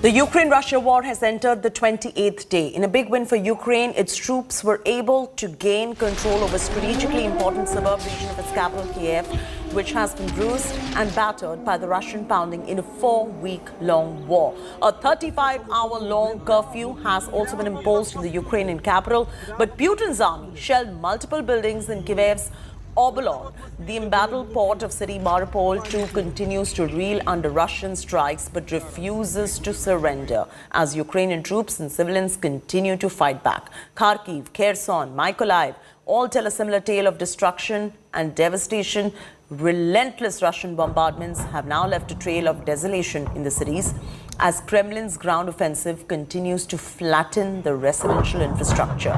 The Ukraine-Russia war has entered the 28th day. In a big win for Ukraine, its troops were able to gain control over strategically important suburb region of its capital, Kyiv, which has been bruised and battered by the Russian pounding in a 4-week-long war. A 35-hour-long curfew has also been imposed in the Ukrainian capital, but Putin's army shelled multiple buildings in Kyiv's Obolon. The embattled port of city Mariupol too continues to reel under Russian strikes but refuses to surrender as Ukrainian troops and civilians continue to fight back. Kharkiv, Kherson, Mykolaiv all tell a similar tale of destruction and devastation. Relentless Russian bombardments have now left a trail of desolation in the cities as Kremlin's ground offensive continues to flatten the residential infrastructure.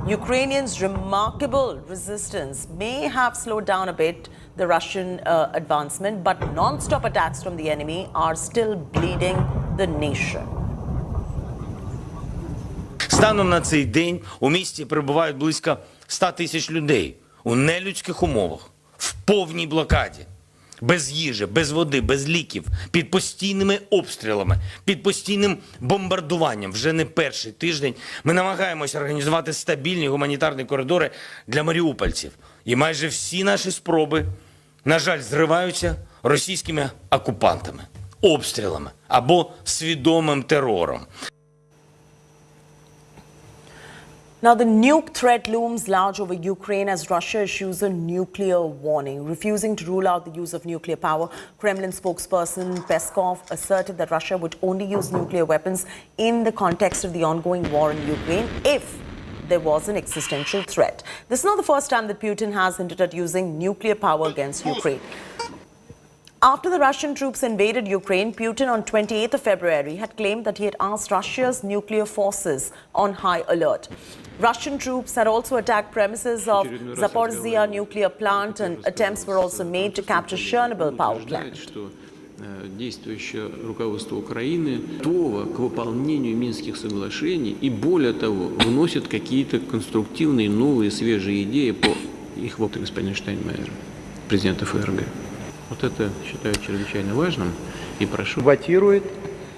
Ukrainians' remarkable resistance may have slowed down a bit the Russian advancement, but non-stop attacks from the enemy are still bleeding the nation. Станом на цей день у місті перебувають близько 100 тисяч людей у нелюдських умовах, в повній блокаді, без їжі, без води, без ліків, під постійними обстрілами, під постійним бомбардуванням. Вже не перший тиждень ми намагаємося організувати стабільні гуманітарні коридори для маріупольців. І майже всі наші спроби, на жаль, зриваються російськими окупантами, обстрілами або свідомим терором. Now, the nuke threat looms large over Ukraine as Russia issues a nuclear warning. Refusing to rule out the use of nuclear power, Kremlin spokesperson Peskov asserted that Russia would only use nuclear weapons in the context of the ongoing war in Ukraine if there was an existential threat. This is not the first time that Putin has hinted at using nuclear power against Ukraine. After the Russian troops invaded Ukraine, Putin on 28th of February had claimed that he had asked Russia's nuclear forces on high alert. Russian troops had also attacked premises of Zaporizhzhia nuclear plant, and attempts were also made to capture Chernobyl power plant. Действующее руководство Украины готово к выполнению Минских соглашений и, более того, вносит какие-то конструктивные, новые, свежие идеи по их вот господин Штайнмайер, президента ФРГ. Вот это считаю чрезвычайно важным и прошу. Ватирует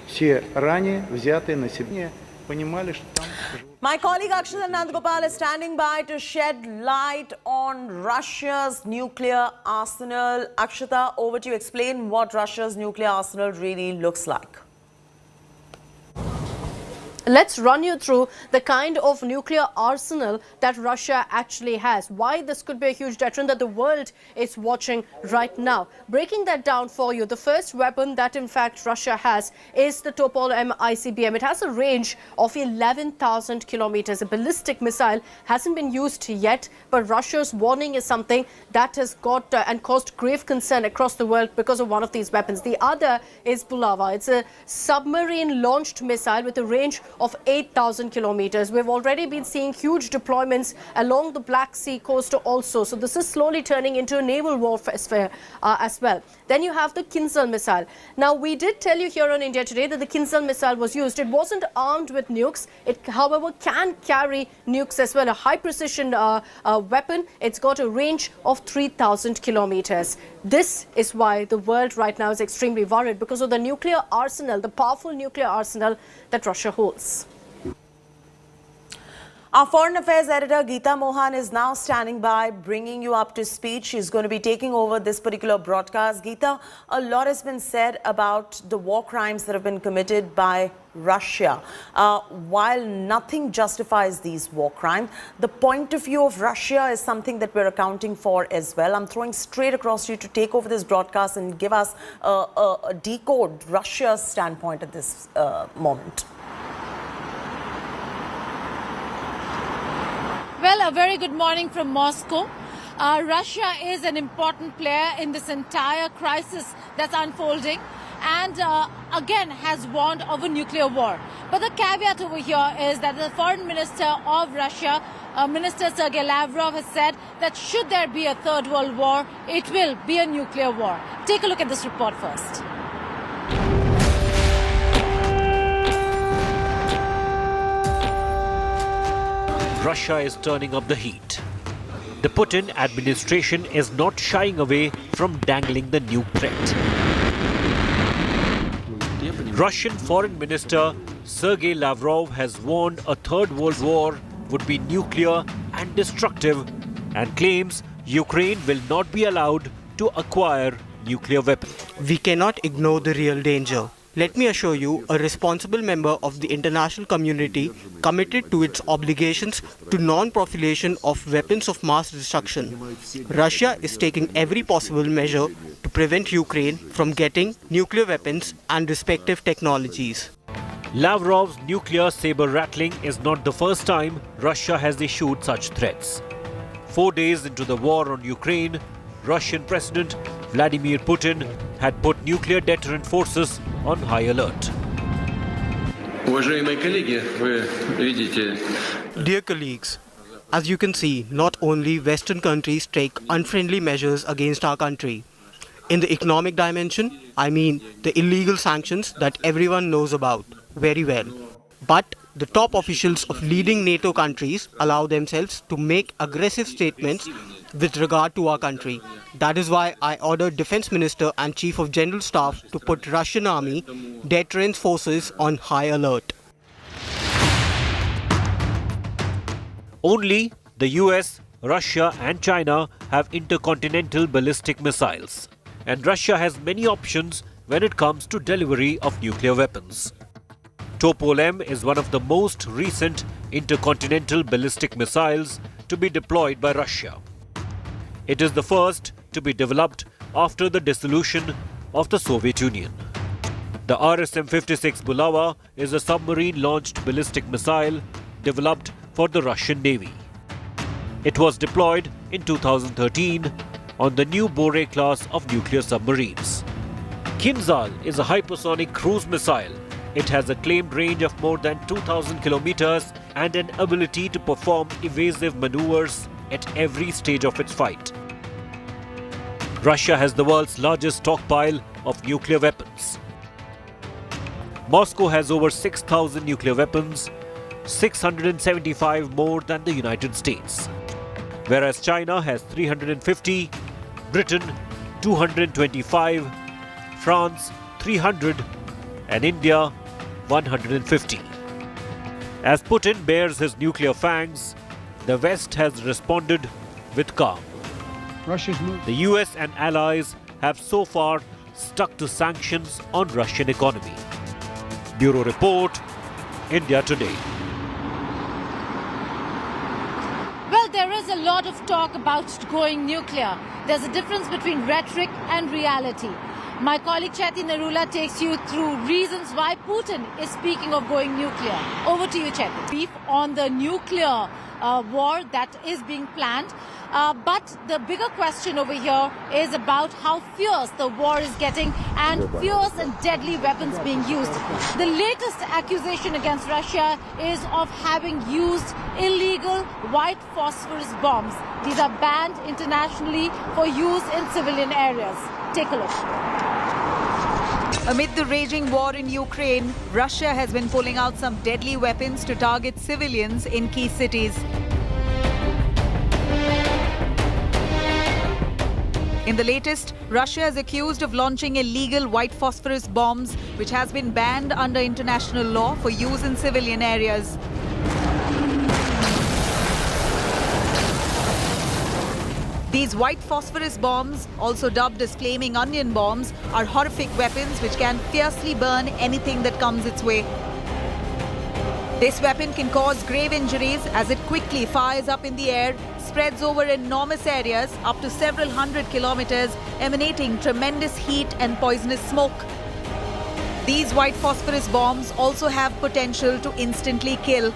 все ранее взятые на себя, понимали, что там. My colleague Akshata Nandagopal is standing by to shed light on Russia's nuclear arsenal. Akshata, over to you. Explain what Russia's nuclear arsenal really looks like. Let's run you through the kind of nuclear arsenal that Russia actually has. Why this could be a huge deterrent that the world is watching right now. Breaking that down for you, the first weapon that in fact Russia has is the Topol M ICBM. It has a range of 11,000 kilometers. A ballistic missile hasn't been used yet, but Russia's warning is something that has got and caused grave concern across the world because of one of these weapons. The other is Bulava. It's a submarine launched missile with a range of 8,000 kilometers. We've already been seeing huge deployments along the Black Sea coast also. So this is slowly turning into a naval warfare as well. Then you have the Kinzhal missile. Now, we did tell you here on India Today that the Kinzhal missile was used. It wasn't armed with nukes. It, however, can carry nukes as well. A high precision weapon. It's got a range of 3,000 kilometers. This is why the world right now is extremely worried because of the nuclear arsenal, the powerful nuclear arsenal that Russia holds. Our Foreign Affairs editor Geeta Mohan is now standing by, bringing you up to speed. She's going to be taking over this particular broadcast. Geeta, a lot has been said about the war crimes that have been committed by Russia. While nothing justifies these war crimes, the point of view of Russia is something that we're accounting for as well. I'm throwing straight across you to take over this broadcast and give us a decode Russia's standpoint at this moment. Well, a very good morning from Moscow. Russia is an important player in this entire crisis that's unfolding and again has warned of a nuclear war. But the caveat over here is that the foreign minister of Russia, Minister Sergei Lavrov, has said that should there be a third world war, it will be a nuclear war. Take a look at this report first. Russia is turning up the heat. The Putin administration is not shying away from dangling the nuke threat. Russian Foreign Minister Sergei Lavrov has warned a third world war would be nuclear and destructive and claims Ukraine will not be allowed to acquire nuclear weapons. We cannot ignore the real danger. Let me assure you, a responsible member of the international community committed to its obligations to non-proliferation of weapons of mass destruction. Russia is taking every possible measure to prevent Ukraine from getting nuclear weapons and respective technologies. Lavrov's nuclear saber rattling is not the first time Russia has issued such threats. 4 days into the war on Ukraine, Russian President Vladimir Putin had put nuclear deterrent forces on high alert. Dear colleagues, as you can see, not only Western countries take unfriendly measures against our country. In the economic dimension, I mean the illegal sanctions that everyone knows about very well. But the top officials of leading NATO countries allow themselves to make aggressive statements with regard to our country. That is why I ordered Defense Minister and Chief of General Staff to put Russian Army deterrence forces on high alert. Only the US, Russia and China have intercontinental ballistic missiles. And Russia has many options when it comes to delivery of nuclear weapons. Topol-M is one of the most recent intercontinental ballistic missiles to be deployed by Russia. It is the first to be developed after the dissolution of the Soviet Union. The RSM-56 Bulava is a submarine-launched ballistic missile developed for the Russian Navy. It was deployed in 2013 on the new Bore class of nuclear submarines. Kinzhal is a hypersonic cruise missile. It has a claimed range of more than 2,000 kilometers and an ability to perform evasive maneuvers at every stage of its fight. Russia has the world's largest stockpile of nuclear weapons. Moscow has over 6,000 nuclear weapons, 675 more than the United States. Whereas China has 350, Britain 225, France 300 and India 150. As Putin bares his nuclear fangs, the West has responded with calm. The US and allies have so far stuck to sanctions on Russian economy. Bureau Report, India Today. Well, there is a lot of talk about going nuclear. There's a difference between rhetoric and reality. My colleague Chetty Narula takes you through reasons why Putin is speaking of going nuclear. Over to you, Chetty. Brief on the nuclear war that is being planned. But the bigger question over here is about how fierce the war is getting and fierce and deadly weapons being used. The latest accusation against Russia is of having used illegal white phosphorus bombs. These are banned internationally for use in civilian areas. Take a look. Amid the raging war in Ukraine, Russia has been pulling out some deadly weapons to target civilians in key cities. In the latest, Russia is accused of launching illegal white phosphorus bombs, which has been banned under international law for use in civilian areas. These white phosphorus bombs, also dubbed as flaming onion bombs, are horrific weapons which can fiercely burn anything that comes its way. This weapon can cause grave injuries as it quickly fires up in the air, spreads over enormous areas up to several hundred kilometers, emanating tremendous heat and poisonous smoke. These white phosphorus bombs also have potential to instantly kill.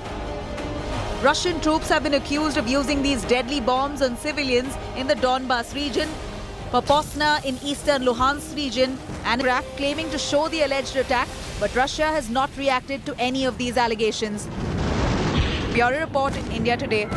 Russian troops have been accused of using these deadly bombs on civilians in the Donbas region, Popasna in eastern Luhansk region, and Kharkiv claiming to show the alleged attack, but Russia has not reacted to any of these allegations. Bureau Report, India Today.